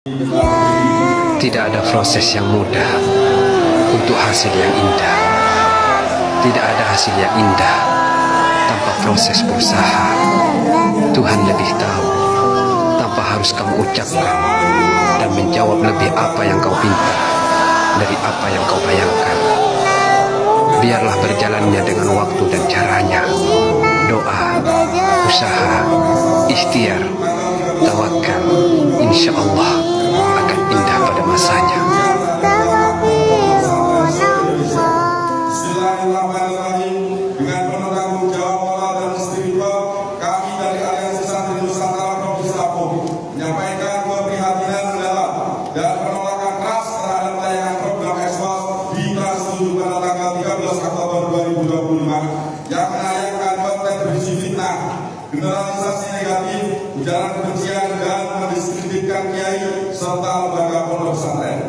Tidak ada proses yang mudah untuk hasil yang indah. Tidak ada hasil yang indah tanpa proses berusaha. Tuhan lebih tahu tanpa harus kamu ucapkan dan menjawab lebih apa yang kau pinta dari apa yang kau bayangkan. Biarlah berjalannya dengan waktu dan caranya. Doa, usaha, ikhtiar, tawakal, insya Allah akan indah pada masanya. Bismillahirrahmanirrahim. Dengan penuh tanggung jawab moral dan spiritual, kami dari Aliansi Santri Nusantara Provinsi Lampung menyampaikan keprihatinan mendalam dan penolakan keras terhadap tayangan program Ekspos di Trans 7 pada tanggal 13 Oktober 2025 yang menayangkan konten berisi fitnah, generalisasi negatif, ujaran kebencian dan mendiskreditkan kiai serta lembaga pondok pesantren.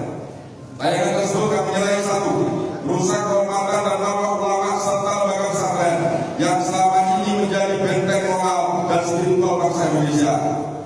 Tayangan tersebut kami nilai 1, merusak kehormatan dan marwah ulama serta lembaga pesantren yang selama ini menjadi benteng moral dan spiritual bangsa Indonesia.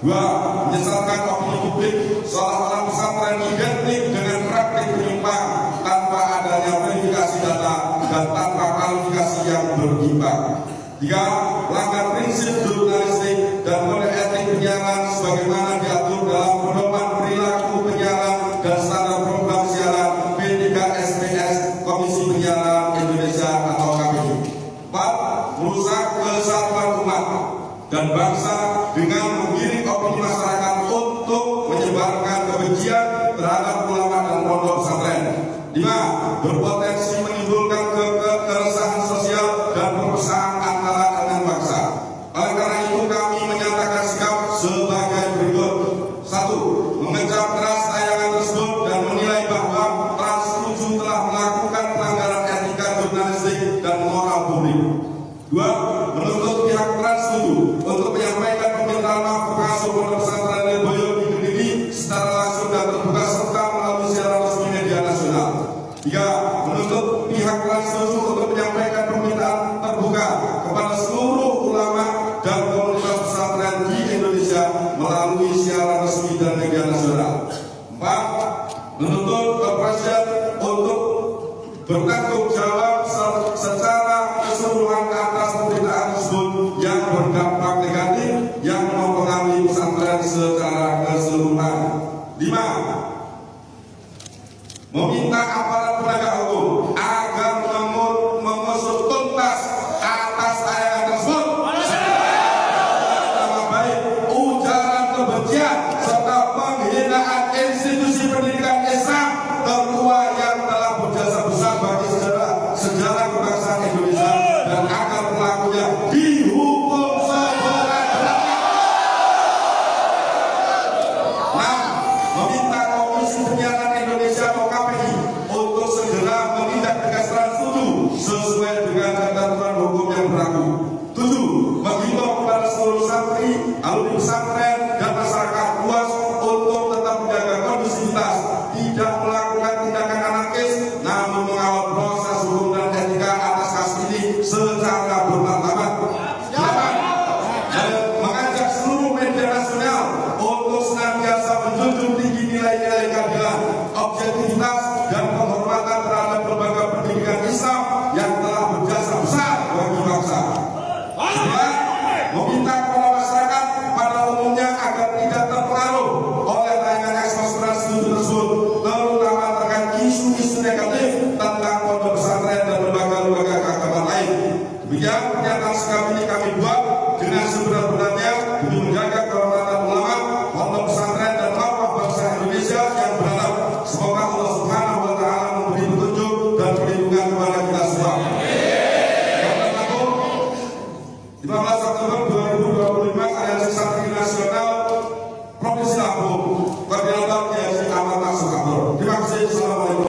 2, menyesatkan opini publik seolah-olah pesantren identik dengan praktik penyimpang tanpa adanya verifikasi data dan tanpa kualifikasi yang berimbang. 3, melanggar prinsip jurnalistik dan kode etik penyiaran sebagaimana diatur dalam pedoman perilaku penyiaran dan standar program siaran P3SPS Komisi Penyiaran Indonesia atau KPI. 4, merusak kesatuan umat dan bangsa dengan menggiring opini masyarakat untuk menyebarkan kebencian terhadap ulama dan pondok pesantren. 5, berpotensi menimbulkan keresahan sosial dan perpecahan antara elemen bangsa. Oleh karena itu kami menyatakan sikap sebagai berikut. 1, mengecam keras tayangan tersebut dan menilai bahwa Trans 7 telah melakukan pelanggaran etika jurnalistik dan moral publik. 2, menuntut pihak Trans 7 untuk menyampaikan permintaan maaf pengasuh pondok pesantren Lirboyo di Kediri secara langsung dan terbuka serta melalui siaran resmi media nasional. 3, menuntut pihak Trans 7 untuk menyampaikan permintaan terbuka kepada seluruh ulama dan komunitas pesantren di Indonesia melalui siaran resmi dan media nasional. 4, menuntut kepolisian untuk bertanggung jawab secara keseluruhan atas pemberitaan tersebut yang berdampak negatif yang mempengaruhi pesantren secara keseluruhan. 5, meminta aparat penegak hukum agar mengusut tuntas atas tayangan tersebut. Nama baik ujaran kebencian serta penghinaan institusi pendidikan Islam tertua yang telah berjasa besar bagi sejarah kebangsaan Indonesia dan agar pelakunya dihukum seberat-beratnya. 6, meminta Komisi Penyiaran Indonesia atau KPI untuk segera menindak tegas Trans 7 sesuai dengan ketentuan hukum yang berlaku. 7, menghimbau kepada seluruh santri, alumni pesantren dan masyarakat luas untuk tetap menjaga kondusivitas, tidak melakukan tindakan anarkis, namun mengawal proses hukum dan etika atas kasus ini secara bermartabat. 8, mengajak seluruh media nasional untuk senantiasa menjunjung tinggi nilai-nilai keadilan, objektivitas dan penghormatan terhadap lembaga pendidikan Islam yang telah berjasa besar bagi bangsa. 9, meminta kepada masyarakat pada umumnya agar tidak terpengaruh oleh tayangan Ekspos Trans 7 tersebut, terutama terkait isu-isu negatif tentang pondok pesantren dan lembaga-lembaga keagamaan lain. Demikian pernyataan sikap ini kami buat dengan sebenar-benarnya demi menjaga kehormatan ulama, pondok pesantren dan marwah bangsa Indonesia yang beradab. Semoga Allah Subhanahu wa taala memberi petunjuk dan perlindungan kepada kita semua. 15 Oktober